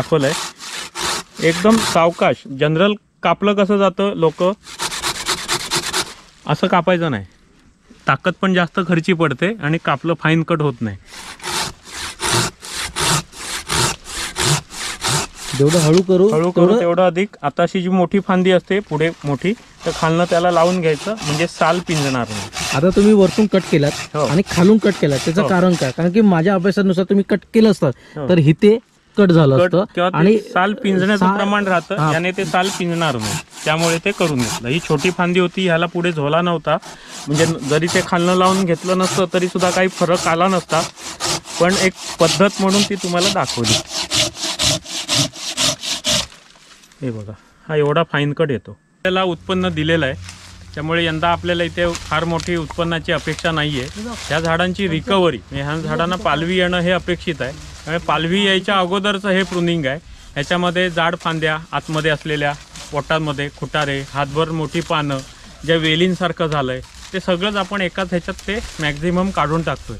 दाखवलं आहे. एकदम सावकाश. जनरल कापलं कसं जातं, लोक असं कापायचं नाही. ताकद पण जास्त खर्ची पडते आणि कापलं फाईन कट होत नाही. जेवढं हळू करू तेवढं अधिक. आता अशी जी मोठी फांदी असते पुढे मोठी, तर खालनं त्याला लावून घ्यायचं म्हणजे साल पिंजणार नाही. आता तुम्ही वरतून कट केलात आणि खालून कट केलात, त्याचं कारण काय? कारण की माझ्या अभ्यासानुसार तुम्ही कट केलं असतं तर इथे कट झालं असतं आणि साल पिंजण्याचं प्रमाण राहतं, याने ते साल पिंजणार नाही. त्यामुळे ते करून घेतलं. ही छोटी फांदी होती, ह्याला पुढे झोला नव्हता. म्हणजे जरी ते खालनं लावून घेतलं नसतं तरी सुद्धा काही फरक आला नसता. पण एक पद्धत म्हणून ती तुम्हाला दाखवली. हे बघा, हा एवढा फाईन कट येतो. त्याला उत्पन्न दिलेलं आहे, त्यामुळे यंदा आपल्याला इथे फार मोठी उत्पन्नाची अपेक्षा नाही आहे. ह्या झाडांची रिकव्हरी, ह्या झाडांना पालवी येणं हे अपेक्षित आहे. त्यामुळे पालवी यायच्या अगोदरचं हे प्रुनिंग आहे. ह्याच्यामध्ये जाड फांद्या, आतमध्ये असलेल्या पोटांमध्ये खुटारे, हातभर मोठी पानं, ज्या वेलींसारखं झालं आहे ते सगळंच आपण एकाच ह्याच्यात ते मॅक्झिमम काढून टाकतोय.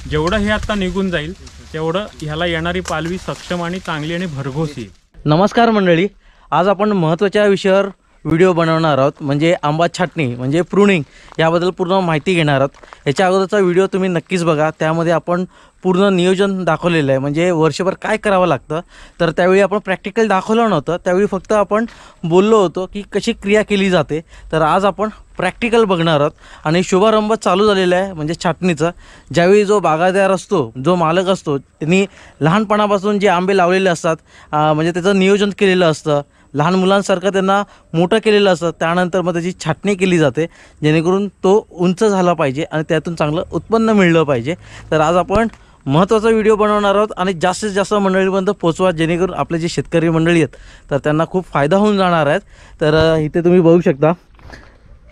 जेवढं हे आता निघून जाईल तेवढं ह्याला येणारी पालवी सक्षम आणि चांगली आणि भरघोस येईल. नमस्कार मंडळी, आज आपण महत्त्वाच्या विषयावर व्हिडिओ बनवणार आहोत, म्हणजे आंबा छाटणी म्हणजे प्रुनिंग याबद्दल पूर्ण माहिती घेणार आहोत. याच्या अगोदरचा व्हिडिओ तुम्ही नक्कीच बघा, त्यामध्ये आपण पूर्ण नियोजन दाखवलेलं आहे. म्हणजे वर्षभर काय करावं लागतं, तर त्यावेळी आपण प्रॅक्टिकल दाखवलं नव्हतं. त्यावेळी फक्त आपण बोललो होतो की कशी क्रिया केली जाते. तर आज आपण प्रॅक्टिकल बघणार आहोत आणि शुभारंभ चालू झालेला आहे म्हणजे छाटणीचा. ज्यावेळी जो बागायतदार असतो, जो मालक असतो, त्यांनी लहानपणापासून जे आंबे लावलेले असतात, म्हणजे त्याचं नियोजन केलेलं असतं, लहान मुलांसारखं त्यांना मोठं केलेलं असतं. त्यानंतर मग त्याची छाटणी केली जाते, जेणेकरून तो उंच झाला पाहिजे आणि त्यातून चांगलं उत्पन्न मिळलं पाहिजे. तर आज आपण महत्त्वाचा व्हिडिओ बनवणार आहोत आणि जास्तीत जास्त मंडळीपर्यंत पोचवा, जेणेकरून आपले जे शेतकरी मंडळी आहेत तर त्यांना खूप फायदा होऊन जाणार आहेत. तर इथे तुम्ही बघू शकता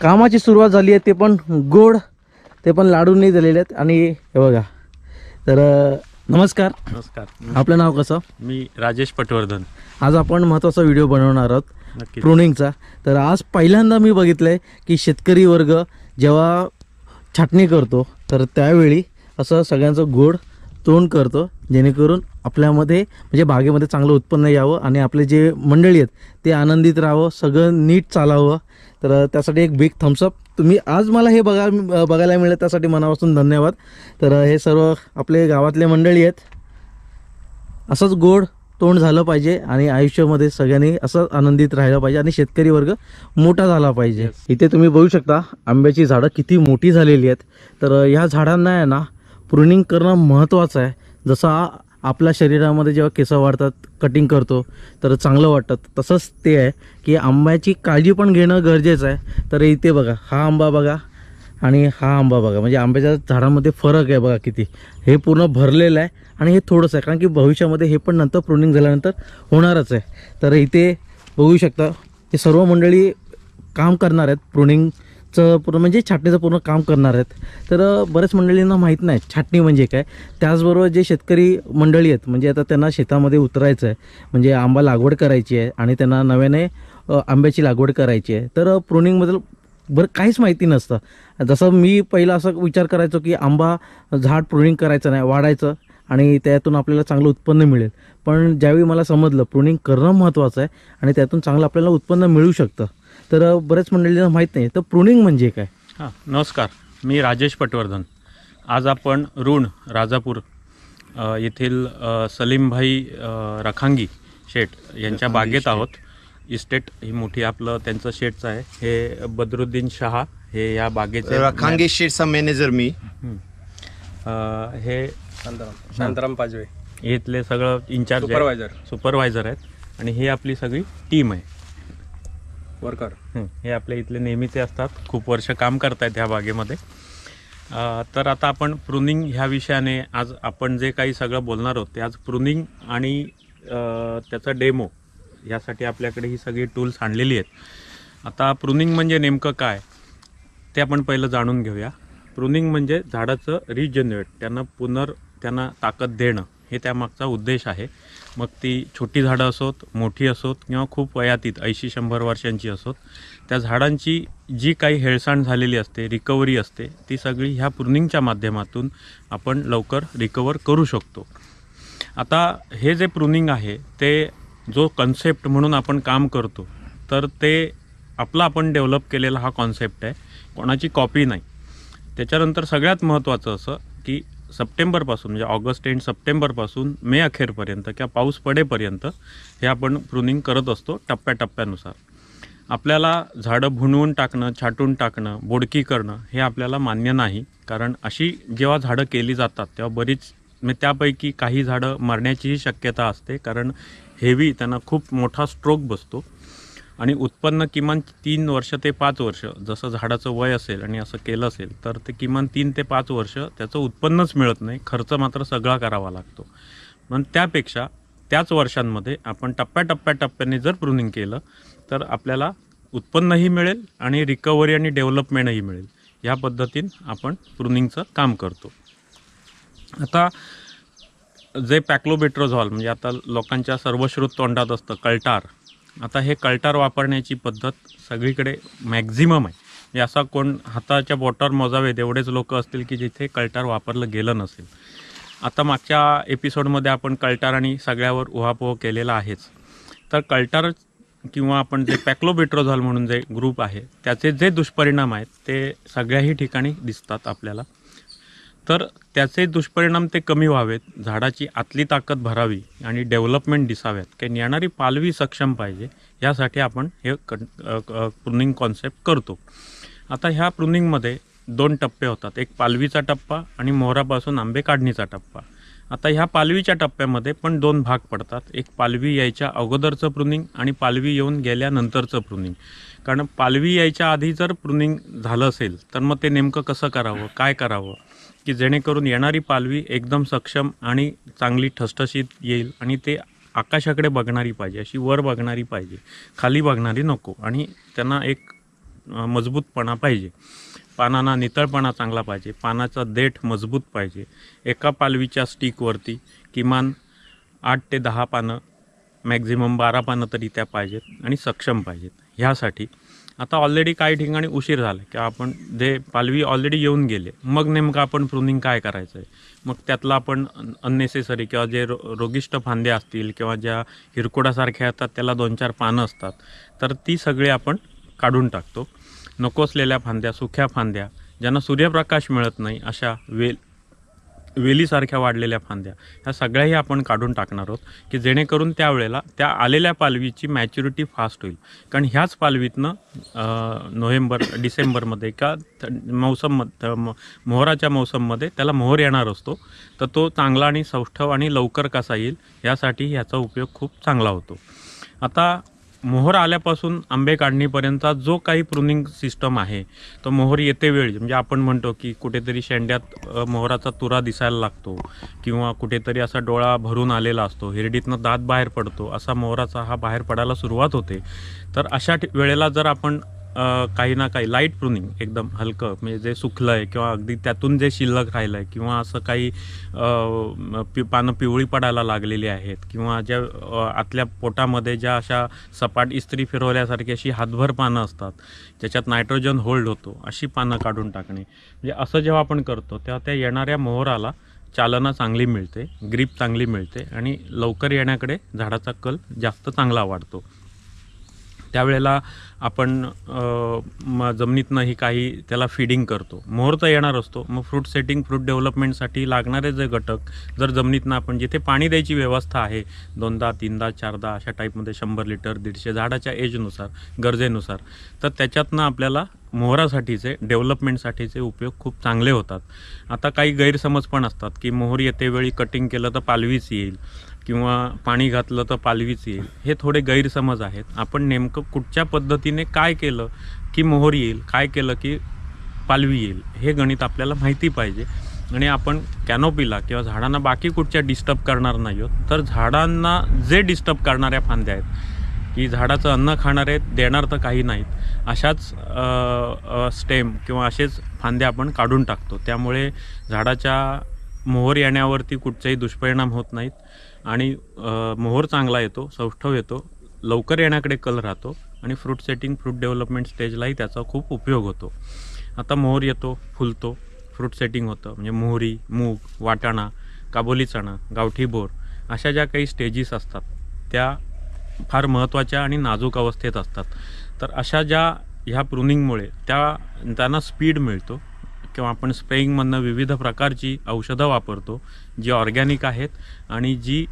कामाची सुरुवात झाली आहे, ते पण गोड, ते पण लाडूंनी दिलेले आहेत. आणि हे बघा, तर नमस्कार. आपलं नाव कसं? मी राजेश पटवर्धन. आज आपण महत्त्वाचा व्हिडिओ बनवणार आहोत प्रुनिंगचा. तर आज पहिल्यांदा मी बघितलं आहे की शेतकरी वर्ग जेव्हा छाटणी करतो तर त्यावेळी असं सगळ्यांचं गोड तोंड करतो, जेणेकरून आपल्यामध्ये म्हणजे बागेमध्ये चांगलं उत्पन्न यावं आणि आपले जे मंडळी आहेत ते आनंदित राहावं, सगळं नीट चालावं. तर त्यासाठी एक बिग थम्सअप. तुम्ही आज मला हे बघायला मिळेल, त्यासाठी मनापासून धन्यवाद. तर हे सर्व आपले गावातले मंडळी आहेत. असंच गोड तोंड झालं पाहिजे आणि आयुष्यामध्ये सगळ्यांनी असं आनंदित राहिलं पाहिजे आणि शेतकरी वर्ग मोठा झाला पाहिजे. इथे तुम्ही बघू शकता आंब्याची झाडं किती मोठी झालेली आहेत. तर ह्या झाडांना आहे ना प्रुनिंग करणं महत्त्वाचं आहे. जसं आपल्या शरीरामध्ये जेव्हा केस वाढतात, कटिंग करतो तर चांगलं वाटतं, तसंच ते आहे की आंब्याची काळजी पण घेणं गरजेचं आहे. तर इथे बघा, हा आंबा बघा आणि हा आंबा बघा, म्हणजे आंब्याच्या झाडामध्ये फरक आहे बघा किती. हे पूर्ण भरलेलं आहे आणि हे थोडंसं आहे, कारण की भविष्यामध्ये हे पण नंतर प्रुनिंग झाल्यानंतर होणारच आहे. तर इथे बघू शकता हे सर्व मंडळी काम करणार आहेत, प्रुनिंगचं पूर्ण म्हणजे छाटणीचं पूर्ण काम करणार आहेत. तर बऱ्याच मंडळींना माहीत नाही छाटणी म्हणजे काय. त्याचबरोबर जे शेतकरी मंडळी आहेत, म्हणजे आता त्यांना शेतामध्ये उतरायचं आहे, म्हणजे आंबा लागवड करायची आहे आणि त्यांना नव्याने आंब्याची लागवड करायची आहे. तर प्रुनिंगबद्दल बरं काहीच माहिती नसतं. जसं मी पहिला असं विचार करायचो की आंबा झाड प्रुनिंग करायचं नाही, वाढायचं आणि त्यातून आपल्याला चांगलं उत्पन्न मिळेल. पण ज्यावेळी मला समजलं प्रुनिंग करणं महत्त्वाचं आहे आणि त्यातून चांगलं आपल्याला उत्पन्न मिळू शकतं. तर बऱ्याच मंडळींना माहीत नाही. तर प्रुनिंग म्हणजे काय? नमस्कार, मी राजेश पटवर्धन. आज आपण रुण राजापूर येथील सलीमभाई रखांगी शेठ यांच्या बागेत आहोत. इस्टेट ही मोठी आपलं त्यांचं शेठचं आहे. हे बदरुद्दीन शहा हे या बागेचे रखांगी शेठचा मॅनेजर मी. हे शांताराम पाजवे इथले सगळं इन्चार्ज सुपरवायझर आहेत आणि ही आपली सगळी टीम आहे, वर्कर. हे आपल्या इथले नेहमीचे असतात, खूप वर्ष काम करतायत ह्या बागेमध्ये. तर आता आपण प्रुनिंग ह्या विषयाने आज आपण जे काही सगळं बोलणार आहोत ते आज प्रुनिंग आणि त्याचा डेमो यासाठी आपल्याकडे ही सगळी टूल्स आणलेली आहेत. आता प्रुनिंग म्हणजे नेमकं काय ते आपण पहिलं जाणून घेऊया. प्रुनिंग म्हणजे झाडाचं रिजनरेट, त्यांना ताकद देणं हे त्यामागचा उद्देश आहे. मग ती छोटी झाडं असोत, मोठी असोत किंवा खूप वयातीत 80-100 वर्षांची असोत, त्या झाडांची जी काही हेळसांड झालेली असते, रिकव्हरी असते, ती सगळी ह्या प्रुनिंगच्या माध्यमातून आपण लवकर रिकवर करू शकतो. आता हे जे प्रूनिंग आहे ते जो कन्सेप्ट म्हणून आपण काम करतो, तर ते आपला आपण डेव्हलप केलेला हा कॉन्सेप्ट आहे, कोणाची कॉपी नाही. त्याच्यानंतर सगळ्यात महत्त्वाचं असं की सप्टेंबरपासून म्हणजे ऑगस्ट एंड सप्टेंबरपासून मे अखेरपर्यंत किंवा पाऊस पडेपर्यंत हे आपण प्रूनिंग करत असतो टप्प्याटप्प्यानुसार. आपल्याला झाडं भुणवून टाकणं, छाटून टाकणं, बोडकी करणं हे आपल्याला मान्य नाही. कारण अशी जेव्हा झाडं केली जातात तेव्हा बरीच म्हणजे त्यापैकी काही झाडं मरण्याचीही शक्यता असते, कारण हेवी त्यांना खूप मोठा स्ट्रोक बसतो आणि उत्पन्न किमान 3 वर्ष ते 5 वर्ष जसं झाडाचं वय असेल आणि असं केलं असेल तर ते किमान 3 ते 5 वर्ष त्याचं उत्पन्नच मिळत नाही, खर्च मात्र सगळा करावा लागतो. पण त्यापेक्षा त्याच वर्षांमध्ये आपण टप्प्याटप्प्याने जर प्रूनिंग केलं तर आपल्याला उत्पन्नही मिळेल आणि रिकव्हरी आणि डेव्हलपमेंटही मिळेल. या पद्धतीने आपण प्रूनिंगचं काम करतो. आता जे पॅक्लोबेट्रोझॉल म्हणजे आता लोकांच्या सर्वश्रुत तोंडात असतं कल्टार. आता हे कल्टार वापरण्याची पद्धत सगळीकडे मॅक्झिमम आहे. म्हणजे असा कोण हाताच्या बोटावर मोजावेत एवढेच लोक असतील की जिथे कल्टार वापरलं गेलं नसेल. आता मागच्या एपिसोडमध्ये आपण कल्टार आणि सगळ्यावर उहापोह केलेला आहेच. तर कल्टार किंवा आपण जे पॅक्लोबेट्रोझॉल म्हणून जे ग्रुप आहे त्याचे जे दुष्परिणाम आहेत ते सगळ्याही ठिकाणी दिसतात आपल्याला. तर त्याचे दुष्परिणाम ते कमी व्हावेत, झाडाची आतली ताकद भरावी आणि डेव्हलपमेंट दिसाव्यात, कारण येणारी पालवी सक्षम पाहिजे, यासाठी आपण हे प्रूनिंग कॉन्सेप्ट करतो. आता ह्या प्रूनिंगमध्ये 2 टप्पे होतात, एक पालवीचा टप्पा आणि मोहरापासून आंबे काढणीचा टप्पा. आता ह्या पालवीच्या टप्प्यामध्ये पण 2 भाग पडतात, एक पालवी यायच्या अगोदरचं प्रूनिंग आणि पालवी येऊन गेल्यानंतरचं प्रूनिंग. कारण पालवी यायच्या आधी जर प्रूनिंग झालं असेल तर मग ते नेमकं कसं करावं, काय करावं की जेणेकरून येणारी पालवी एकदम सक्षम आणि चांगली ठसठशीत येईल आणि ते आकाशाकडे बघणारी पाहिजे, अशी वर बघणारी पाहिजे, खाली बघणारी नको, आणि त्यांना एक मजबूतपणा पाहिजे. पानांना नितळपणा चांगला पाहिजे, पानाचा देठ मजबूत पाहिजे. एका पालवीच्या स्टिकवरती किमान 8 ते 10 पानं, मॅक्झिमम 12 पानं तरी त्या पाहिजेत आणि सक्षम पाहिजेत. ह्यासाठी आता ऑलरेडी काही ठिकाणी उशीर झाला की आपण जे पालवी ऑलरेडी येऊन गेले, मग नेमकं आपण प्रूनिंग काय करायचं आहे. मग त्यातला आपण अननेसेसरी किंवा जे रोगिष्ट फांद्या असतील किंवा ज्या हिरकोडासारख्या येतात त्याला 2-4 पानं असतात तर ती सगळी आपण काढून टाकतो. नको असलेल्या फांद्या, सुक्या फांद्या, ज्यांना सूर्यप्रकाश मिळत नाही अशा वेलीसारख्या वाढलेल्या फांद्या, ह्या सगळ्याही आपण काढून टाकणार आहोत की जेणेकरून त्यावेळेला त्या आलेल्या पालवीची मॅच्युरिटी फास्ट होईल. कारण ह्याच पालवीतनं डिसेंबरमध्ये का मोहराच्या मौसममध्ये त्याला मोहर येणार असतो, तर तो चांगला आणि सौष्ठव आणि लवकर कसा येईल यासाठी ह्याचा उपयोग खूप चांगला होतो. आता मोहर आल्यापासून आंबे काढणीपर्यंतचा जो काही प्रूनिंग सिस्टम आहे तो मोहर येते वेळी, म्हणजे आपण म्हणतो की कुठेतरी शेंड्यात मोहराचा तुरा दिसायला लागतो किंवा कुठेतरी असा डोळा भरून आलेला असतो, हिरडीतनं दात बाहेर पडतो, असा मोहराचा हा बाहेर पडायला सुरुवात होते. तर अशा वेळेला जर आपण काही ना काही लाईट प्रूनिंग एकदम हलकं, म्हणजे जे सुकलं आहे किंवा अगदी त्यातून जे शिल्लक राहिलं आहे किंवा असं काही पानं पिवळी पडायला लागलेली आहेत किंवा ज्या आतल्या पोटामध्ये ज्या अशा सपाट इस्त्री फिरवल्यासारखी अशी हातभर पानं असतात ज्याच्यात नायट्रोजन होल्ड होतो, अशी पानं काढून टाकणे. म्हणजे असं जेव्हा आपण करतो तेव्हा त्या येणाऱ्या मोहराला चालना चांगली मिळते, ग्रीप चांगली मिळते आणि लवकर येण्याकडे झाडाचा कल जास्त चांगला वाढतो. त्यावेळेला आपण जमिनीतनंही काही त्याला फिडिंग करतो. मोहर तर येणार असतो, मग फ्रूट सेटिंग, फ्रूट डेव्हलपमेंटसाठी लागणारे जे घटक जर जमिनीतनं आपण जिथे पाणी द्यायची व्यवस्था आहे 2दा 3दा 4दा अशा टाईपमध्ये 100 लिटर 150 झाडाच्या एजनुसार, गरजेनुसार, तर त्याच्यातनं आपल्याला मोहरासाठीचे डेव्हलपमेंटसाठीचे उपयोग खूप चांगले होतात. आता काही गैरसमज पण असतात की मोहर येते वेळी कटिंग केलं तर पालवीच येईल किंवा पाणी घातलं तर पालवीच येईल. हे थोडे गैरसमज आहेत. आपण नेमकं कुठच्या पद्धतीने काय केलं की मोहर येईल, काय केलं की पालवी येईल, हे गणित आपल्याला माहिती पाहिजे. आणि आपण कॅनोपीला किंवा झाडांना बाकी कुठच्या डिस्टर्ब करणार नाही आहोत, तर झाडांना जे डिस्टर्ब करणाऱ्या फांद्या आहेत की झाडाचं अन्न खाणार आहेत, देणार तर काही नाहीत, अशाच स्टेम किंवा असेच फांद्या आपण काढून टाकतो. त्यामुळे झाडाच्या मोहर येण्यावरती कुठचेही दुष्परिणाम होत नाहीत आणि मोहर चांगला येतो, सौष्ठव येतो, लवकर येण्याकडे कल राहतो आणि फ्रूट सेटिंग, फ्रूट डेव्हलपमेंट स्टेजलाही त्याचा खूप उपयोग होतो. आता मोहर येतो, फुलतो, फ्रूट सेटिंग होतं, म्हणजे मोहरी, मूग, वाटाणा, काबोली चणा, गावठी बोर अशा ज्या काही स्टेजेस असतात त्या फार महत्त्वाच्या आणि नाजूक अवस्थेत असतात. तर अशा ह्या प्रुनिंगमुळे त्यांना स्पीड मिळतो किंवा आपण स्प्रेइंगमधनं विविध प्रकारची औषधं वापरतो जी ऑर्गॅनिक आहेत आणि जी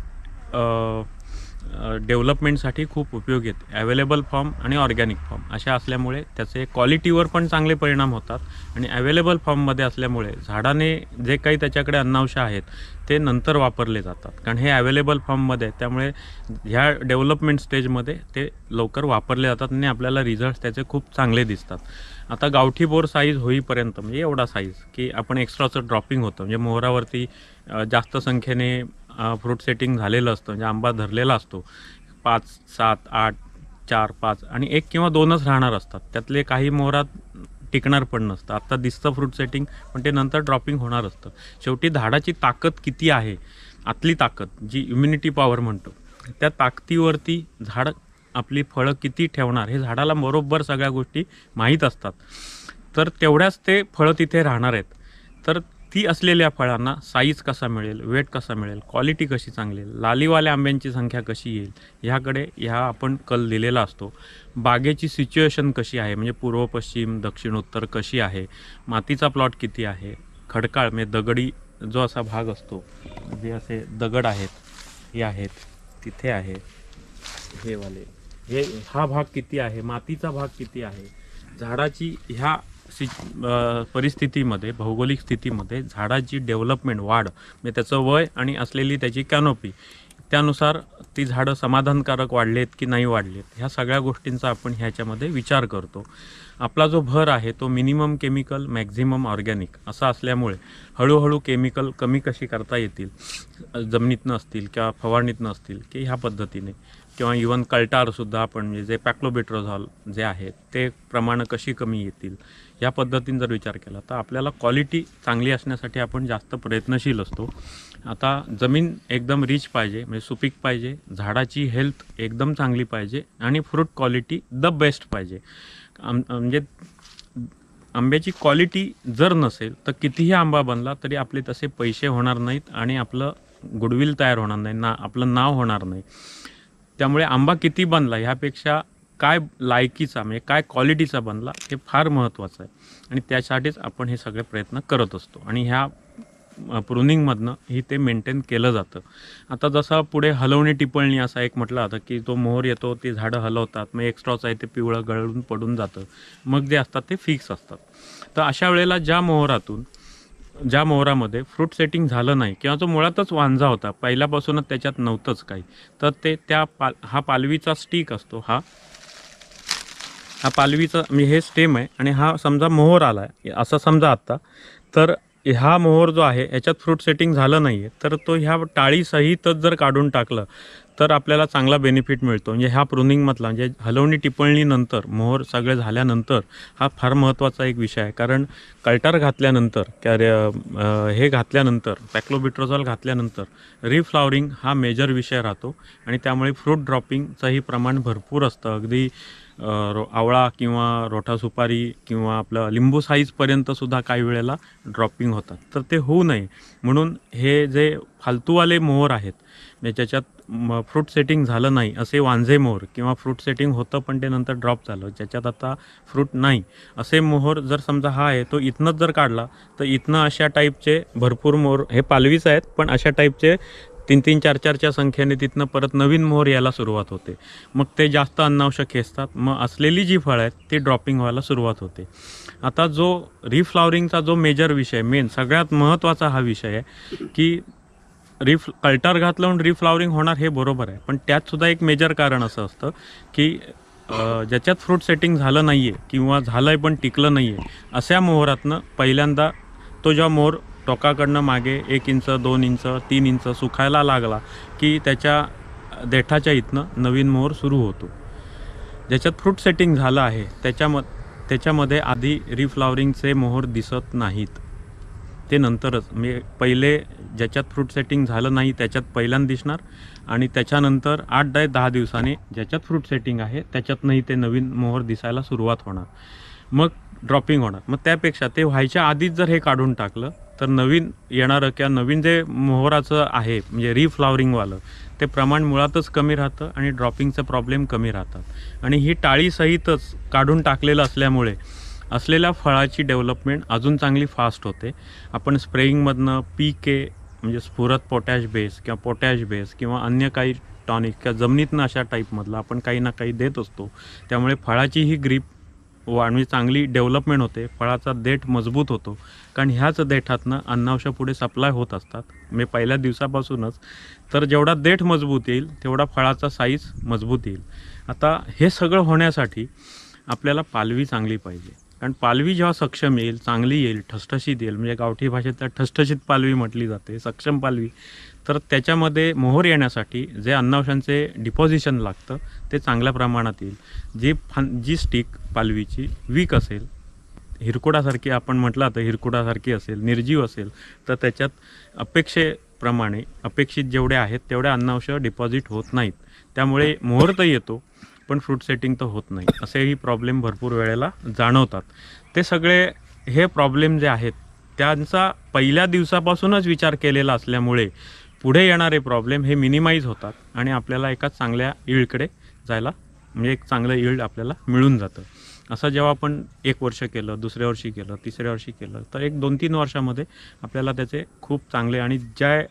डेव्हलपमेंटसाठी खूप उपयोगी आहेत. अवेलेबल फॉर्म आणि ऑर्गॅनिक फॉर्म अशा असल्यामुळे त्याचे क्वालिटीवर पण चांगले परिणाम होतात आणि अवेलेबल फॉर्ममध्ये असल्यामुळे झाडाने जे काही त्याच्याकडे अन्नांश आहेत ते नंतर वापरले जातात, कारण हे अवेलेबल फॉर्ममध्ये आहे. त्यामुळे ह्या डेव्हलपमेंट स्टेजमध्ये ते लवकर वापरले जातात आणि आपल्याला रिझल्ट त्याचे खूप चांगले दिसतात. आता गावठी बोर साईज होईपर्यंत म्हणजे एवढा साईज की आपण एक्स्ट्राचं ड्रॉपिंग होतं, म्हणजे मोहरावरती जास्त संख्येने फ्रूट सेटिंग झालेलं असतं, म्हणजे आंबा धरलेला असतो. 5, 7, 8, 4, 5 आणि 1 किंवा 2च राहणार असतात. त्यातले काही मोहरात टिकणार पण नसतं. आत्ता दिसतं फ्रूट सेटिंग, पण ते नंतर ड्रॉपिंग होणार असतं. शेवटी झाडाची ताकद किती आहे, आतली ताकद जी इम्युनिटी पॉवर म्हणतो, त्या ताकदीवरती झाड आपली फळं किती ठेवणार हे झाडाला बरोबर सगळ्या गोष्टी माहीत असतात. तर तेवढ्याच ते फळं तिथे राहणार आहेत. तर ती असलेल्या फळांना साईज कसा मिळेल, वेट कसा मिळेल, क्वालिटी कशी चांगली येईल, लालीवाल्या आंब्यांची संख्या कशी येईल, ह्याकडे आपण कल दिलेला असतो. बागेची सिच्युएशन कशी आहे, म्हणजे पूर्व पश्चिम दक्षिण उत्तर कशी आहे, मातीचा प्लॉट किती आहे, खडकाळ म्हणजे दगडी जो असा भाग असतो, जे असे दगड आहेत हे आहेत तिथे आहे, हे वाले हा भाग किती आहे, मातीचा भाग किती आहे, झाडाची ह्या परिस्थितीमध्ये भौगोलिक स्थितीमध्ये झाडाची डेव्हलपमेंट वाढ म्हणजे त्याचं वय आणि असलेली त्याची कॅनोपी त्यानुसार ती झाडं समाधानकारक वाढलेत की नाही वाढलेत, ह्या सगळ्या गोष्टींचा आपण ह्याच्यामध्ये विचार करतो. आपला जो भर आहे तो मिनिमम केमिकल मॅक्झिमम ऑर्गॅनिक असा असल्यामुळे हळूहळू केमिकल कमी कशी करता येतील, जमिनीतनं असतील किंवा फवारणीतनं असतील की ह्या पद्धतीने, किंवा इवन कल्टारसुद्धा आपण म्हणजे जे पॅक्लोबेट्रोझॉल जे आहे ते प्रमाणं कशी कमी येतील या पद्धतीने जर विचार केला तर आपल्याला क्वालिटी चांगली असण्यासाठी आपण जास्त प्रयत्नशील असतो. आता जमीन एकदम रिच पाहिजे, म्हणजे सुपीक पाहिजे, झाडाची हेल्थ एकदम चांगली पाहिजे आणि फ्रूट क्वालिटी द बेस्ट पाहिजे. म्हणजे आंब्याची क्वालिटी जर नसेल तर कितीही आंबा बनला तरी आपले तसे पैसे होणार नाहीत आणि आपलं गुडविल तयार होणार नाही, आपलं नाव होणार नाही. त्यामुळे आंबा किती बनला ह्यापेक्षा काय लायकीचा म्हणजे काय क्वालिटीचा बनला हे फार महत्त्वाचं आहे आणि त्यासाठीच आपण हे सगळे प्रयत्न करत असतो आणि ह्या प्रुनिंगमधनं ही ते मेंटेन केलं जातं. आता जसं पुढे हलवणी टिपळणी असा एक म्हटलं जातं की तो मोहर येतो, ते झाडं हलवतात, मग एक्स्ट्राचं आहे ते पिवळं गळून पडून जातं, मग जे असतात ते फिक्स असतात. तर अशा वेळेला ज्या मोहरामध्ये फ्रूट सेटिंग झालं नाही किंवा तो मुळातच वांझा होता, पहिल्यापासूनच त्याच्यात नव्हतंच काही, तर ते हा पालवीचा स्टिक असतो, हा पालवीचा म्हणजे हे स्टेम आहे आणि हा समजा मोहर आला आहे असं समजा आत्ता, तर हा मोहर जो आहे याच्यात फ्रूट सेटिंग झालं नाही आहे, तर तो ह्या टाळीसहितच जर काढून टाकलं तर आपल्याला चांगला बेनिफिट मिळतो. म्हणजे ह्या प्रुनिंगमधला म्हणजे हलवणी टिपळणीनंतर मोहर सगळे झाल्यानंतर हा फार महत्त्वाचा एक विषय आहे, कारण कल्टार घातल्यानंतर हे घातल्यानंतर पॅक्लोबिट्रोझॉल घातल्यानंतर रिफ्लॉवरिंग हा मेजर विषय राहतो आणि त्यामुळे फ्रूट ड्रॉपिंगचंही प्रमाण भरपूर असतं. अगदी आवळा किंवा रोठा सुपारी किंवा आपलं लिंबू साईजपर्यंतसुद्धा काही वेळेला ड्रॉपिंग होतात. तर ते होऊ नये म्हणून हे जे फालतूवाले मोहर आहेत ज्याच्यात फ्रूट सेटिंग झालं नाही असे वांझे मोहर किंवा फ्रूट सेटिंग होतं पण ते नंतर ड्रॉप झालं, ज्याच्यात आता फ्रूट नाही असे मोहर जर समजा हा आहे तो इथनंच जर काढला तर इथनं अशा टाईपचे भरपूर मोहर, हे पालवीच आहेत पण अशा टाईपचे 3-3, 4-4च्या संख्येने तिथनं परत नवीन मोहर यायला सुरुवात होते. मग ते जास्त अन्नांश खेचतात, मग असलेली जी फळं आहेत ती ड्रॉपिंग व्हायला सुरुवात होते. आता जो रिफ्लॉवरिंगचा जो मेजर विषय, मेन सगळ्यात महत्त्वाचा हा विषय आहे की कल्टार घातलं रिफ्लॉवरिंग होणार हे बरोबर आहे, पण त्यातसुद्धा एक मेजर कारण असं असतं की ज्याच्यात फ्रूट सेटिंग झालं नाही आहे किंवा झालं आहे पण टिकलं नाही आहे अशा मोहरातनं पहिल्यांदा तो जेव्हा मोहर टोकाकडनं मागे 1 इंच 2 इंच 3 इंच सुकायला लागला की त्याच्या देठाच्या इथनं नवीन मोहर सुरू होतो. ज्याच्यात फ्रूट सेटिंग झालं आहे त्याच्यामध्ये आधी रिफ्लॉवरिंगचे मोहर दिसत नाहीत, ते नंतरच म्हणजे पहिले ज्याच्यात फ्रूट सेटिंग झालं नाही त्याच्यात पहिल्यांदा दिसणार आणि त्याच्यानंतर 8 ते 10 दिवसांनी ज्याच्यात फ्रूट सेटिंग आहे त्याच्यातनंही ते नवीन मोहर दिसायला सुरुवात होणार. मग ड्रॉपिंग होणार. मग त्यापेक्षा ते व्हायच्या आधीच जर हे काढून टाकलं तर नवीन येणारं किंवा नवीन जे मोहराचं आहे म्हणजे रिफ्लॉवरिंगवालं ते प्रमाण मुळातच कमी राहतं आणि ड्रॉपिंगचं प्रॉब्लेम कमी राहतात. आणि ही टाळीसहितच काढून टाकलेलं असल्यामुळे असलेल्या फळाची डेव्हलपमेंट अजून चांगली फास्ट होते. आपण स्प्रेइंगमधनं PK म्हणजे स्फुरत पोटॅश बेस किंवा पोटॅश बेस किंवा अन्य काही टॉनिक किंवा जमिनीतनं अशा टाईपमधलं आपण काही ना काही देत असतो. त्यामुळे फळाची ही ग्रीप म्हणजे चांगली डेव्हलपमेंट होते, फळाचा देठ मजबूत होतो. कारण ह्याच देठातनं अन्नांश पुढे सप्लाय होत असतात म्हणजे पहिल्या दिवसापासूनच. तर जेवढा देठ मजबूत येईल तेवढा फळाचा साईज मजबूत येईल. आता हे सगळं होण्यासाठी आपल्याला पालवी चांगली पाहिजे. कारण पालवी जेव्हा सक्षम येईल, चांगली येईल, ठसठशीत येईल म्हणजे गावठी भाषेत त्या ठसठशीत पालवी म्हटली जाते, सक्षम पालवी, तर त्याच्यामध्ये मोहर येण्यासाठी जे अन्नांशांचे डिपॉझिशन लागतं ते चांगल्या प्रमाणात येईल. जी स्टिक पालवीची वीक असेल, हिरकुडासारखी आपण म्हटलं तर हिरकुडासारखी असेल, निर्जीव असेल, तर त्याच्यात अपेक्षेप्रमाणे अपेक्षित जेवढे आहेत तेवढे अन्नांश डिपॉझिट होत नाहीत. त्यामुळे मोहर तर येतो पण फ्रूट सेटिंग तर होत नाही. असेही प्रॉब्लेम भरपूर वेळेला जाणवतात. ते सगळे हे प्रॉब्लेम जे आहेत त्यांचा पहिल्या दिवसापासूनच विचार केलेला असल्यामुळे पुढे येणारे प्रॉब्लेम हे मिनिमाइज होतात आणि आपल्याला एका चांगल्या यील्डकडे जायला म्हणजे एक चांगलं यील्ड आपल्याला मिळून जातं. असं जेव्हा आपण 1 वर्ष केलं, दुसऱ्या वर्षी केलं, तिसऱ्या वर्षी केलं तर एक 2-3 वर्षामध्ये आपल्याला त्याचे खूप चांगले आणि ज्या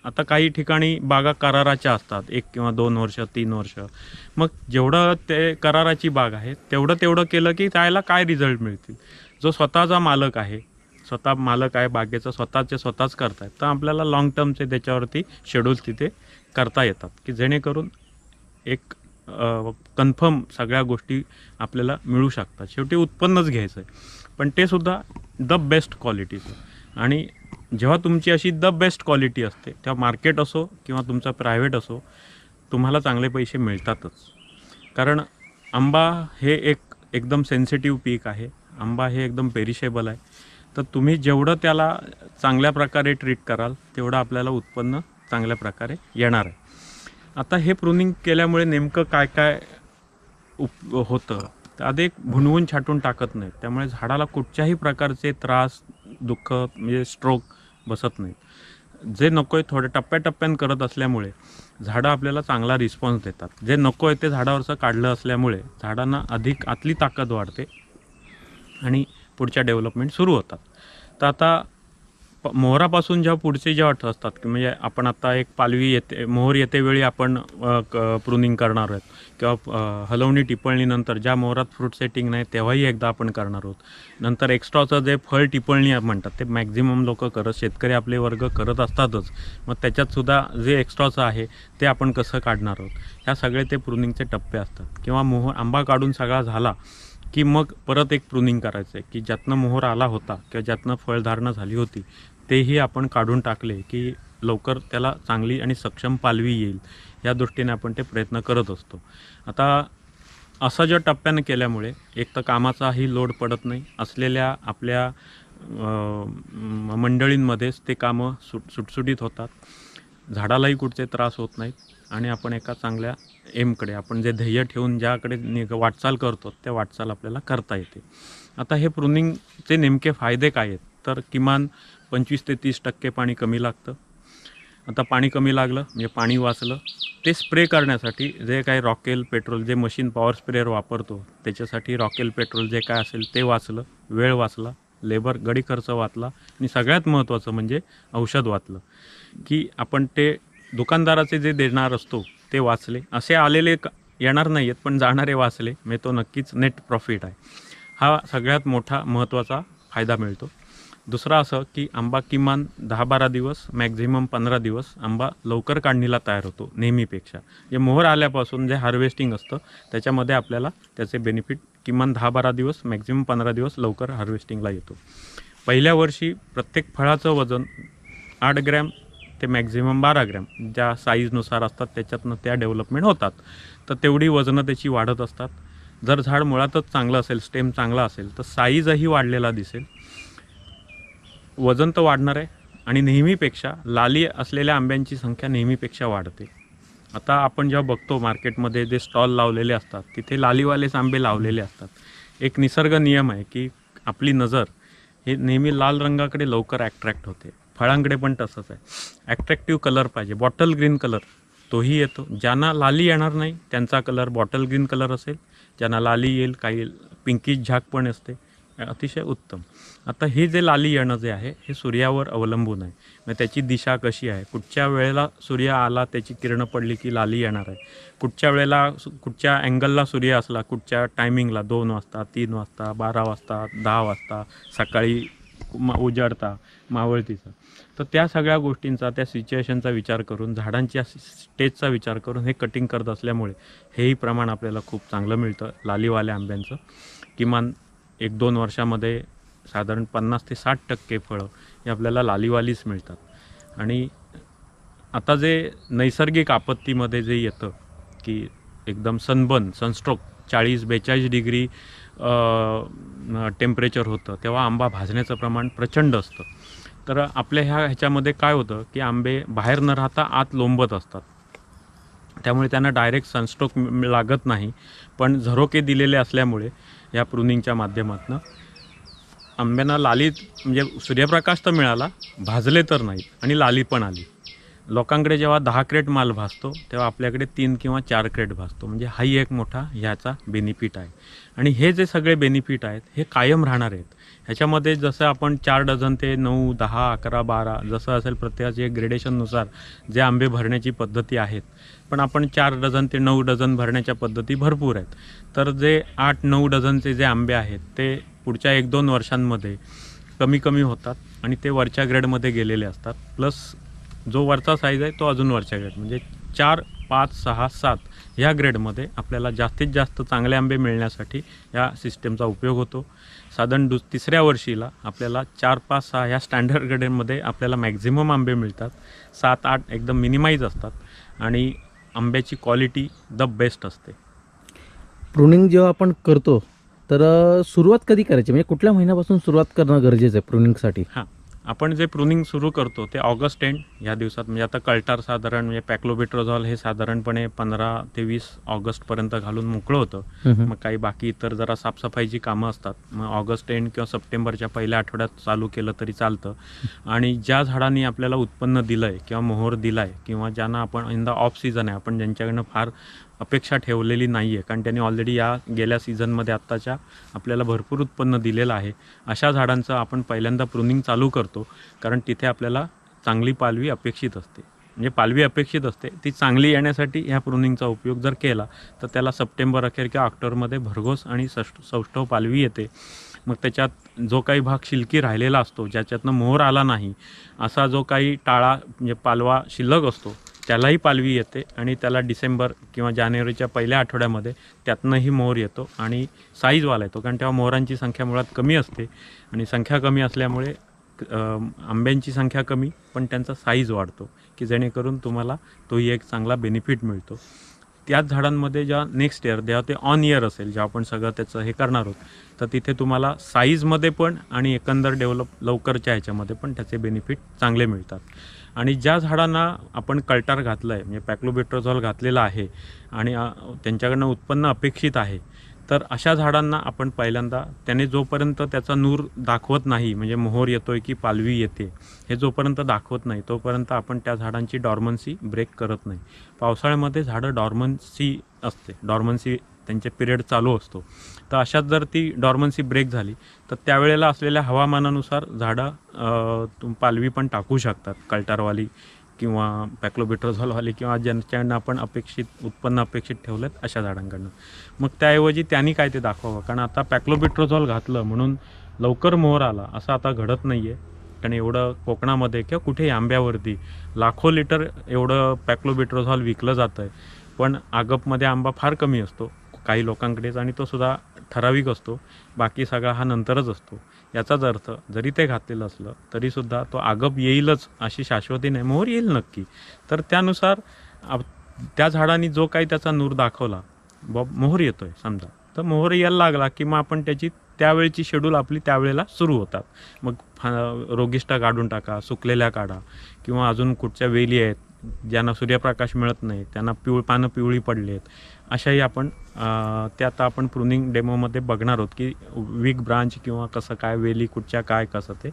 आता काही ठिकाणी बागा कराराच्या असतात 1 किंवा 2 वर्ष, 3 वर्ष. मग जेवढं ते कराराची बाग आहे तेवढं केलं की त्याला काय रिझल्ट मिळतील. जो स्वतःचा मालक आहे, स्वतः मालक आहे बागेचं, स्वतःच करतायत, तर आपल्याला लाँग टर्मचे त्याच्यावरती शेड्यूल्स तिथे करता येतात की जेणेकरून एक कन्फर्म सगळ्या गोष्टी आपल्याला मिळू शकतात. शेवटी उत्पन्नच घ्यायचं आहे पण ते सुद्धा द बेस्ट क्वालिटीचं. आणि जेव्हा तुमची अशी द बेस्ट क्वालिटी असते तेव्हा मार्केट असो किंवा तुमचा प्रायव्हेट असो तुम्हाला चांगले पैसे मिळतातच. कारण आंबा हे एकदम सेन्सिटिव्ह पीक आहे. आंबा हे एकदम पेरिशेबल आहे. तर तुम्ही जेवढं त्याला चांगल्या प्रकारे ट्रीट कराल तेवढं आपल्याला उत्पन्न चांगल्या प्रकारे येणार आहे. आता हे प्रूनिंग केल्यामुळे नेमकं काय काय होतं तर आधी भुनवून छाटून टाकत नाहीत. त्यामुळे झाडाला कुठच्याही प्रकारचे त्रास, दुःख म्हणजे स्ट्रोक बसत नाही. जे नको आहे थोडे टप्प्याटप्प्यानं करत असल्यामुळे झाडं आपल्याला चांगला रिस्पॉन्स देतात. जे नको आहे ते झाडावरचं काढलं असल्यामुळे झाडांना अधिक आतली ताकद वाढते आणि पुढच्या डेव्हलपमेंट सुरू होतात. तर आता मोहरापासून जेव्हा पुढचे जेव्हा असतात की म्हणजे आपण आता एक पालवी येते, मोहर येते वेळी आपण प्रूनिंग करणार आहोत किंवा हलवणी टिपळणीनंतर ज्या मोहरात फ्रूट सेटिंग नाही तेव्हाही एकदा आपण करणार आहोत. नंतर एक्स्ट्राचं जे फळ टिपळणी म्हणतात ते मॅक्झिमम लोक शेतकरी आपले वर्ग करत असतातच. मग त्याच्यातसुद्धा जे एक्स्ट्राचं आहे ते आपण कसं काढणार आहोत, ह्या सगळे ते प्रूनिंगचे टप्पे असतात. किंवा मोहर आंबा काढून सगळा झाला की मग परत एक प्रूनिंग करायचं आहे की ज्यातनं मोहर आला होता किंवा ज्यातनं फळधारणा झाली होती तेही आपण काढून टाकले की लवकर त्याला चांगली आणि सक्षम पालवी येईल, या दृष्टीने आपण ते प्रयत्न करत असतो. आता असं ज्या टप्प्यानं केल्यामुळे एक तर कामाचाही लोड पडत नाही, असलेल्या आपल्या मंडळींमध्येच ते कामं सुटसुटीत होतात, झाडालाही कुठचे त्रास होत नाहीत आणि आपण एका चांगल्या एमकडे आपण जे ध्येय ठेवून ज्याकडे वाटचाल करतो त्या वाटचाल आपल्याला करता येते. आता हे प्रूनिंगचे नेमके फायदे काय आहेत तर किमान 25 ते 30% पाणी कमी लागतं. आता पाणी कमी लागलं म्हणजे पाणी वाचलं. ते स्प्रे करण्यासाठी जे काही रॉकेल पेट्रोल जे मशीन पॉवर स्प्रेअर वापरतो त्याच्यासाठी रॉकेल पेट्रोल जे काय असेल ते वाचलं, वेळ वाचला, लेबर गडी खर्च वाचला आणि सगळ्यात महत्त्वाचं म्हणजे औषध वाचलं की आपण ते दुकानदाराचे जे देणार असतो ते वाचले. असे आलेले येणार नाही आहेत पण जाणारे वाचले म्हणजे तो नक्कीच नेट प्रॉफिट आहे. हा सगळ्यात मोठा महत्त्वाचा फायदा मिळतो. दुसरा असं की आंबा किमान 10-12 दिवस मॅक्झिमम 15 दिवस आंबा लवकर काढणीला तयार होतो नेहमीपेक्षा. जे मोहर आल्यापासून जे हार्वेस्टिंग असतं त्याच्यामध्ये आपल्याला त्याचे बेनिफिट किमान 10-12 दिवस मॅक्झिमम 15 दिवस लवकर हार्वेस्टिंगला येतो. पहिल्या वर्षी प्रत्येक फळाचं वजन 8 ग्रॅम ते मॅक्झिमम 12 ग्रॅम ज्या साईजनुसार असतात त्याच्यातनं त्या डेव्हलपमेंट होतात. तर तेवढी वजनं त्याची वाढत असतात. जर झाड मुळातच चांगलं असेल, स्टेम चांगला असेल तर साईजही वाढलेला दिसेल. वजन तर वाढणार आहे आणि नेहमीपेक्षा लाली असलेल्या आंब्यांची संख्या नेहमीपेक्षा वाढते. आता आपण जेव्हा बघतो मार्केटमध्ये जे स्टॉल लावलेले असतात तिथे लालीवालेच आंबे लावलेले असतात. एक निसर्ग नियम आहे की आपली नजर हे नेहमी लाल रंगाकडे लवकर ॲट्रॅक्ट होते. फळांकडे पण तसंच आहे. ॲट्रॅक्टिव्ह कलर पाहिजे. बॉटल ग्रीन कलर तोही येतो. ज्यांना लाली येणार नाही त्यांचा कलर बॉटल ग्रीन कलर असेल. ज्यांना लाली येईल, काही पिंकिश झाक पण असते, अतिशय उत्तम. आता हे जे लाली येणं जे आहे हे सूर्यावर अवलंबून आहे. मग त्याची दिशा कशी आहे, कुठच्या वेळेला सूर्य आला, त्याची किरणं पडली की लाली येणार आहे, कुठच्या वेळेला कुठच्या अँगलला सूर्य असला, कुठच्या टायमिंगला 2 वाजता, 3 वाजता, 12 वाजता, 10 वाजता, सकाळी उजाडता मावळतीचा. तर त्या सगळ्या गोष्टींचा, त्या सिच्युएशनचा विचार करून, झाडांच्या स्टेजचा विचार करून हे कटिंग करत असल्यामुळे हेही प्रमाण आपल्याला खूप चांगलं मिळतं लालीवाल्या आंब्यांचं. किमान 1-2 वर्षामध्ये साधारण 50 ते 60% फळं हे आपल्याला लालीवालीच मिळतात. आणि आता जे नैसर्गिक आपत्तीमध्ये जे येतं की एकदम सनस्ट्रोक 40-42 डिग्री टेम्परेचर होतं, तेव्हा आंबा भाजण्याचं प्रमाण प्रचंड असतं. तर आपल्या ह्याच्यामध्ये काय होतं की आंबे बाहेर न राहता आत लोंबत असतात. त्यामुळे त्यांना डायरेक्ट सनस्ट्रोक लागत नाही. पण झरोके दिलेले असल्यामुळे या प्रुनिंगच्या माध्यमातून आंब्यांना लाली म्हणजे सूर्यप्रकाश तर मिळाला, भाजले तर नाहीत आणि लाली पण आली. लोकांकडे जेव्हा 10 क्रेट माल भासतो तेव्हा आपल्याकडे 3 किंवा 4 क्रेट भासतो. म्हणजे हाही एक मोठा ह्याचा बेनिफिट आहे. आणि हे जे सगळे बेनिफिट आहेत हे कायम राहणार आहेत. ह्याच्यामध्ये जसं आपण 4 डझन ते 9, 10, 11, 12 जसं असेल प्रत्येकाचे ग्रेडेशननुसार जे आंबे भरण्याची पद्धती आहेत. पण आपण 4 डझन ते 9 डझन भरण्याच्या पद्धती भरपूर आहेत. तर जे 8-9 डझनचे जे आंबे आहेत ते पुढच्या 1-2 वर्षांमध्ये कमी कमी होतात आणि ते वरच्या ग्रेडमध्ये गेलेले असतात. प्लस जो वरचा साईज आहे तो अजून वरच्या ग्रेड म्हणजे 4, 5, 6, 7 ह्या ग्रेडमध्ये आपल्याला जास्तीत जास्त चांगले आंबे मिळण्यासाठी या सिस्टमचा उपयोग होतो. साधारण 3ऱ्या वर्षीला आपल्याला 4, 5, 6 ह्या स्टँडर्ड ग्रेडमध्ये आपल्याला मॅक्झिमम आंबे मिळतात. 7, 8 एकदम मिनिमाइज असतात आणि आंब्याची क्वालिटी द बेस्ट असते. प्रुनिंग जेव्हा आपण करतो तर सुरुवात कधी करायची, म्हणजे कुठल्या महिन्यापासून सुरुवात करणं गरजेचं आहे प्रुनिंगसाठी? हां, आपण जे प्रुनिंग सुरू करतो ते ऑगस्ट एंड ह्या दिवसात. म्हणजे आता कल्टार साधारण म्हणजे पॅक्लोबिट्रोझॉल हे साधारणपणे 15 ते 20 ऑगस्टपर्यंत घालून मोकळं होतं. मग काही बाकी इतर जरा साफसफाईची कामं असतात. मग ऑगस्ट एंड किंवा सप्टेंबरच्या पहिल्या आठवड्यात चालू केलं तरी चालतं. आणि ज्या झाडांनी आपल्याला उत्पन्न दिलं आहे किंवा मोहर दिला आहे किंवा ज्यांना आपण इन द ऑफ सीझन आहे, आपण ज्यांच्याकडनं फार अपेक्षा ठेवलेली नाही आहे कारण त्यांनी ऑलरेडी या गेल्या सीझनमध्ये आत्ताच्या आपल्याला भरपूर उत्पन्न दिलेलं आहे, अशा झाडांचं आपण पहिल्यांदा प्रुनिंग चालू करतो. कारण तिथे आपल्याला चांगली पालवी अपेक्षित असते. म्हणजे पालवी अपेक्षित असते ती चांगली येण्यासाठी ह्या प्रुनिंगचा उपयोग जर केला तर त्याला सप्टेंबर अखेर किंवा ऑक्टोबरमध्ये भरघोस आणि सौष्ठव पालवी येते. मग त्याच्यात जो काही भाग शिल्की राहिलेला असतो, ज्याच्यातनं मोहर आला नाही, असा जो काही टाळा म्हणजे पालवा शिल्लक असतो त्यालाही पालवी येते आणि त्याला डिसेंबर किंवा जानेवारीच्या पहिल्या आठवड्यामध्ये त्यातनंही मोहर येतो आणि साईजवाला येतो. कारण तेव्हा मोहरांची संख्या मुळात कमी असते आणि संख्या कमी असल्यामुळे आंब्यांची संख्या कमी पण त्यांचा साईज वाढतो की जेणेकरून तुम्हाला तोही एक चांगला बेनिफिट मिळतो. त्याच झाडांमध्ये जेव्हा नेक्स्ट इयर जेव्हा ते ऑन इयर असेल, जेव्हा आपण सगळं त्याचं हे करणार आहोत, तर तिथे तुम्हाला साईजमध्ये पण आणि एकंदर डेव्हलप लवकरच्या ह्याच्यामध्ये पण त्याचे बेनिफिट चांगले मिळतात. आणि ज्या झाडांना आपण कल्टार घातलं आहे म्हणजे पॅक्लोबिट्रोझॉल घातलेला आहे आणि त्यांच्याकडनं उत्पन्न अपेक्षित आहे, तर अशा झाडांना आपण पहिल्यांदा त्याने जोपर्यंत त्याचा नूर दाखवत नाही, म्हणजे मोहर येतोय की पालवी येते हे जोपर्यंत दाखवत नाही तोपर्यंत आपण त्या झाडांची डॉर्मन्सी ब्रेक करत नाही. पावसाळ्यामध्ये झाडं डॉर्मन्सी असते, डॉर्मन्सी त्यांचे पिरियड चालू असतो. तर अशात जर ती डॉर्मन्सी ब्रेक झाली तर त्यावेळेला असलेल्या हवामानानुसार झाडं पालवी पण टाकू शकतात, कल्टारवाली किंवा पॅक्लोबिट्रोझॉलवाली किंवा ज्यांच्याकडनं आपण उत्पन्न अपेक्षित ठेवलं अशा झाडांकडनं. मग त्याऐवजी त्यांनी काय ते दाखवावं. कारण आता पॅक्लोबिट्रोझॉल घातलं म्हणून लवकर मोहर आला असं आता घडत नाही आहे. कारण एवढं कोकणामध्ये किंवा कुठेही आंब्यावरती लाखो लिटर एवढं पॅक्लोबिट्रोझॉल विकलं जातं आहे, पण आगपमध्ये आंबा फार कमी असतो काही लोकांकडेच आणि तो सुद्धा ठराविक असतो, बाकी सगळा हा नंतरच असतो. याचाच अर्थ जरी ते घातलेलं असलं तरीसुद्धा तो आगप येईलच अशी शाश्वती नाही, मोहर येईल नक्की. तर त्यानुसार त्या झाडांनी जो काही त्याचा नूर दाखवला, मोहर येतोय समजा, तर मोहर यायला लागला की मग आपण त्याची त्यावेळची शेड्यूल आपली त्यावेळेला सुरू होतात. मग रोगिष्टा काढून टाका, सुकलेल्या काढा किंवा अजून कुठच्या वेली आहेत ज्यांना सूर्यप्रकाश मिळत नाही, त्यांना पानं पिवळी पडली आहेत, अशाही आपण ते आता आपण प्रुनिंग डेमोमध्ये बघणार आहोत की वीक ब्रांच किंवा कसं काय वेली कुठच्या काय कसं ते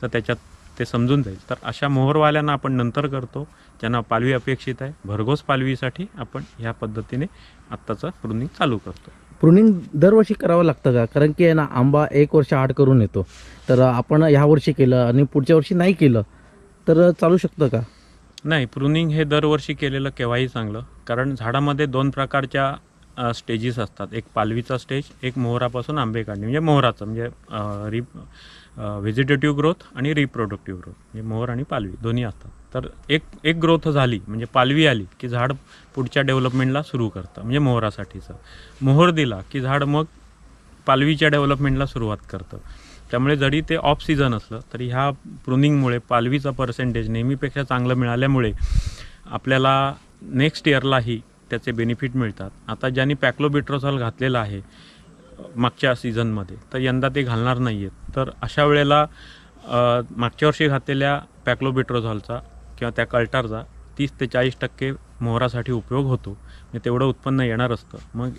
तर त्याच्यात ते समजून जाईल. तर अशा मोहरवाल्यांना आपण नंतर करतो ज्यांना पालवी अपेक्षित आहे. भरघोस पालवीसाठी आपण ह्या पद्धतीने आत्ताचं प्रुनिंग चालू करतो. प्रुनिंग दरवर्षी करावं लागतं का? कारण की आहे ना, आंबा 1 वर्ष आड करून येतो. तर आपण ह्या वर्षी केलं आणि पुढच्या वर्षी नाही केलं तर चालू शकतं का? नाही, प्रुनिंग हे दरवर्षी केलेलं केव्हाही चांगलं. कारण झाडामध्ये 2 प्रकारच्या स्टेजेस असतात. एक पालवीचा स्टेज, एक मोहरापासून आंबे काढणे म्हणजे मोहराचं म्हणजे व्हेजिटेटिव्ह ग्रोथ आणि रिप्रोडक्टिव्ह ग्रोथ म्हणजे मोहर आणि पालवी दोन्ही असतात. तर एक ग्रोथ झाली म्हणजे पालवी आली की झाड पुढच्या डेव्हलपमेंटला सुरू करतं म्हणजे मोहरासाठीचं. मोहर दिला की झाड मग पालवीच्या डेव्हलपमेंटला सुरुवात करतं. त्यामुळे जरी ते ऑफ सीझन असलं तरी ह्या प्रुनिंगमुळे पालवीचा पर्सेंटेज नेहमीपेक्षा चांगलं मिळाल्यामुळे आपल्याला नेक्स्ट इयरलाही त्याचे बेनिफिट मिळतात. आता ज्यांनी पॅक्लोबिट्रोसॉल घातलेलं आहे मागच्या सीझनमध्ये तर यंदा ते घालणार नाही आहेत. तर अशा वेळेला मागच्या वर्षी घातलेल्या पॅक्लोबिट्रोसॉलचा किंवा त्या कल्टारचा 30 ते 40% मोहरासाठी उपयोग होतो. म्हणजे तेवढं उत्पन्न येणार असतं. मग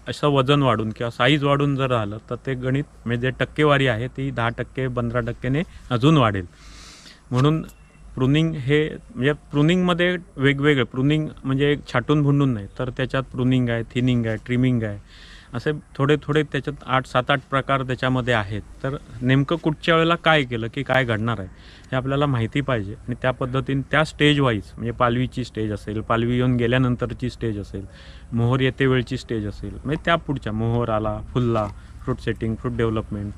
असं वजन वाढून किंवा साईज वाढून जर आलं तर ते गणित म्हणजे जे टक्केवारी आहे ती 10% 15%ने अजून वाढेल. म्हणून प्रुनिंग हे म्हणजे प्रुनिंगमध्ये वेगवेगळे प्रुनिंग म्हणजे छाटून भुंडून नाही तर त्याच्यात प्रुनिंग आहे, थिनिंग आहे, ट्रिमिंग आहे, असे थोडे त्याच्यात 7-8 प्रकार त्याच्यामध्ये आहेत. तर नेमकं कुठच्या वेळेला काय केलं की काय घडणार आहे हे आपल्याला माहिती पाहिजे आणि त्या पद्धतीने त्या स्टेज वाईज म्हणजे पालवीची स्टेज असेल, पालवी येऊन गेल्यानंतरची स्टेज असेल, मोहर येते वेळची स्टेज असेल म्हणजे त्या पुढच्या मोहर आला, फुलला, फ्रूट सेटिंग, फ्रूट डेव्हलपमेंट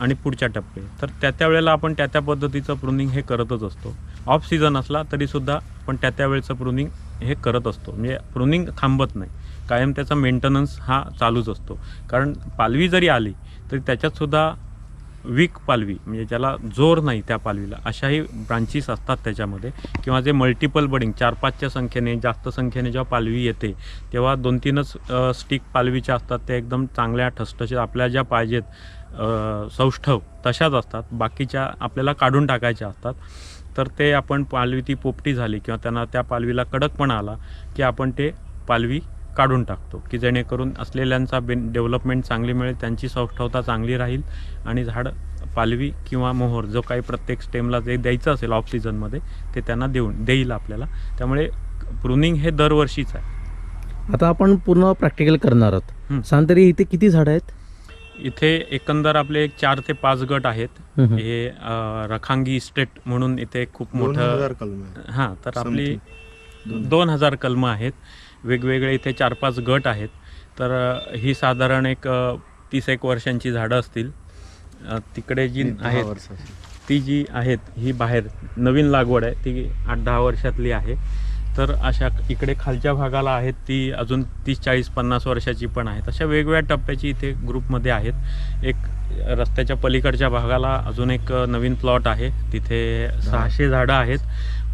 आणि पुढच्या टप्पे तर त्या वेळेला आपण त्या पद्धतीचं प्रुनिंग हे करतच असतो. ऑफ सीझन असला तरीसुद्धा आपण त्या वेळेचं प्रुनिंग हे करत असतो. म्हणजे प्रुनिंग थांबत नाही, कायम त्याचा मेंटेनन्स हा चालूच असतो. कारण पालवी जरी आली तरी त्याच्यातसुद्धा वीक पालवी म्हणजे ज्याला जोर नाही त्या पालवीला अशाही ब्रांचेस असतात त्याच्यामध्ये किंवा जे मल्टिपल बडिंग 4-5च्या संख्येने जास्त संख्येने जेव्हा पालवी येते तेव्हा 2-3च स्टिक पालवीच्या असतात. त्या एकदम चांगल्या ठसठशीत आपल्या ज्या पाहिजेत सौष्ठव तशाच असतात. बाकीच्या आपल्याला काढून टाकायच्या असतात. तर ते आपण पालवी ती पोपटी झाली किंवा त्यांना त्या पालवीला कडकपणा आला की आपण ते पालवी काढून टाकतो की जेणेकरून असलेल्यांचा डेव्हलपमेंट चांगली मिळेल, त्यांची सौष्ठवता चांगली राहील आणि झाड पालवी किंवा मोहर जो काही प्रत्येक स्टेमला जे द्यायचं असेल ऑफ सीझनमध्ये ते त्यांना देईल आपल्याला. त्यामुळे प्रुनिंग हे दरवर्षीच आहे. आता आपण पूर्ण प्रॅक्टिकल करणार आहोत. सांग तरी इथे किती झाडं आहेत? इथे एकंदर आपले 4 ते 5 गट आहेत. हे रखांगी इस्टेट म्हणून इथे खूप मोठं 2000 कलम आहे. हां, तर आपली 2000 कलमं आहेत. वेगवेगळे इथे 4-5 गट आहेत. तर ही साधारण एक 30-1 वर्षांची झाडं असतील. तिकडे जी आहेत ती जी आहेत ही बाहेर नवीन लागवड आहे ती 8-10 वर्षातली आहे. तर अशा इकडे खालच्या भागाला आहेत ती अजून 30-40-50 वर्षाची पण आहेत. अशा वेगवेगळ्या टप्प्याची इथे ग्रुपमध्ये आहेत. एक रस्त्याच्या पलीकडच्या भागाला अजून एक नवीन प्लॉट आहे तिथे 600 झाडं आहेत.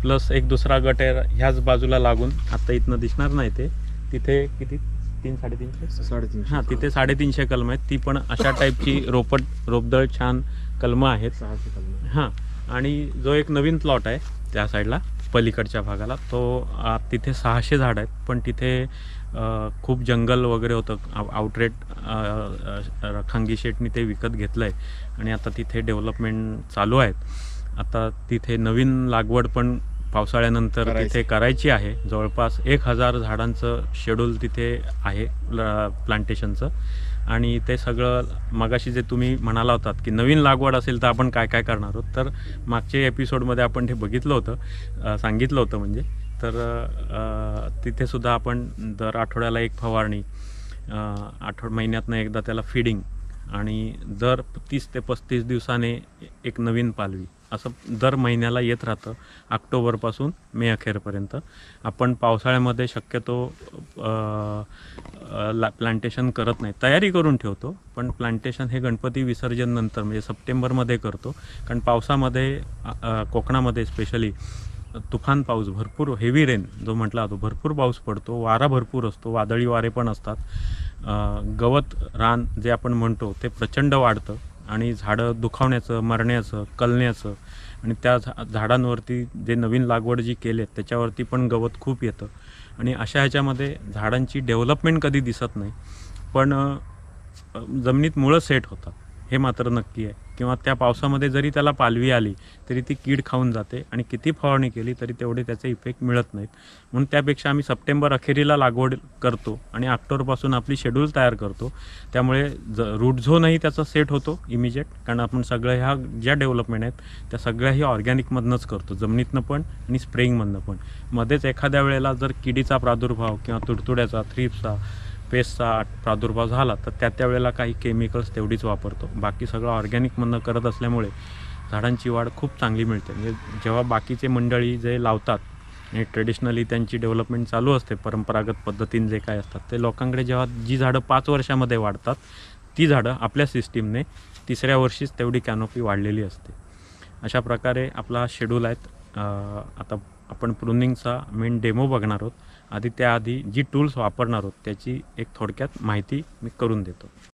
प्लस एक दुसरा गट आहे ह्याच बाजूला लागून आता इथनं दिसणार नाही ते तिथे किती 300-350 हां तिथे 350 कलमं आहेत. ती पण अशा टाईपची रोपदळ छान कलमं आहेत. 600 कलम. हां, आणि जो एक नवीन प्लॉट आहे त्या साईडला पलीकडच्या भागाला तो तिथे 600 झाड आहेत. पण तिथे खूप जंगल वगैरे होतं. आउटरेट रखांगी शेटनी ते विकत घेतलं आहे आणि आता तिथे डेव्हलपमेंट चालू आहेत. आता तिथे नवीन लागवड पण पावसाळ्यानंतर तिथे करायची आहे. जवळपास 1000 झाडांचं शेड्यूल तिथे आहे प्लांटेशनचं. आणि ते सगळं मगाशी जे तुम्ही म्हणाला होतात की नवीन लागवड असेल तर आपण काय काय करणार आहोत, तर मागच्या एपिसोडमध्ये आपण हे बघितलं होतं, सांगितलं होतं म्हणजे. तर तिथे सुद्धा आपण दर आठवड्याला एक फवारणी, महिन्यातनं एकदा त्याला फिडिंग आणि दर 30 ते 35 दिवसाने एक नवीन पालवी असं दर महिन्याला येत राहतं. ऑक्टोबरपासून मे अखेरपर्यंत. आपण पावसाळ्यामध्ये शक्यतो प्लांटेशन करत नाही, तयारी करून ठेवतो. पण प्लांटेशन हे गणपती विसर्जन नंतर म्हणजे सप्टेंबरमध्ये करतो. कारण पावसामध्ये कोकणामध्ये स्पेशली तुफान पाऊस, भरपूर हेवी रेन जो म्हटला जातो, भरपूर पाऊस पडतो, वारा भरपूर असतो, वादळी वारे पण असतात. गवत रान जे आपण म्हणतो ते प्रचंड वाढतं आणि झाडं दुखावण्याचं, मरण्याचं, कलण्याचं आणि त्या झाडांवरती जे नवीन लागवड जी केली आहे त्याच्यावरती पण गवत खूप येतं आणि अशा ह्याच्यामध्ये झाडांची डेव्हलपमेंट कधी दिसत नाही, पण जमिनीत मुळं सेट होतात हे मात्र नक्की आहे. किंवा त्या पावसामध्ये जरी त्याला पालवी आली तरी ती कीड खाऊन जाते आणि किती फवारणी केली तरी तेवढे त्याचे इफेक्ट मिळत नाहीत. म्हणून त्यापेक्षा आम्ही सप्टेंबर अखेरीला लागवड करतो आणि ऑक्टोबरपासून आपली शेड्यूल तयार करतो. त्यामुळे रूट झोनही त्याचा सेट होतो इमिजिएट, कारण आपण सगळ्या ह्या ज्या डेव्हलपमेंट आहेत त्या सगळ्याही ऑर्गॅनिकमधनंच करतो, जमिनीतनं पण आणि स्प्रेइंगमधनं पण. मध्येच एखाद्या वेळेला जर किडीचा प्रादुर्भाव किंवा तुडतुड्याचा, थ्रिप्सचा, पेस्टचा प्रादुर्भाव झाला तर त्या वेळेला काही केमिकल्स तेवढीच वापरतो. बाकी सगळं ऑर्गॅनिकमधनं करत असल्यामुळे झाडांची वाढ खूप चांगली मिळते. म्हणजे जेव्हा बाकीचे मंडळी जे लावतात आणि ट्रेडिशनली त्यांची डेव्हलपमेंट चालू असते परंपरागत पद्धतीने जे काय असतात, ते लोकांकडे जेव्हा जी झाडं 5 वर्षामध्ये वाढतात ती झाडं आपल्या सिस्टीमने 3ऱ्या वर्षीच तेवढी कॅनोपी वाढलेली असते. अशा प्रकारे आपला शेड्यूल आहेत. आता आपण प्रुनिंगचा मेन डेमो बघणार आहोत. त्याआधी जी टूल्स वापरणार आहोत त्याची एक थोडक्यात माहिती मी करून देतो.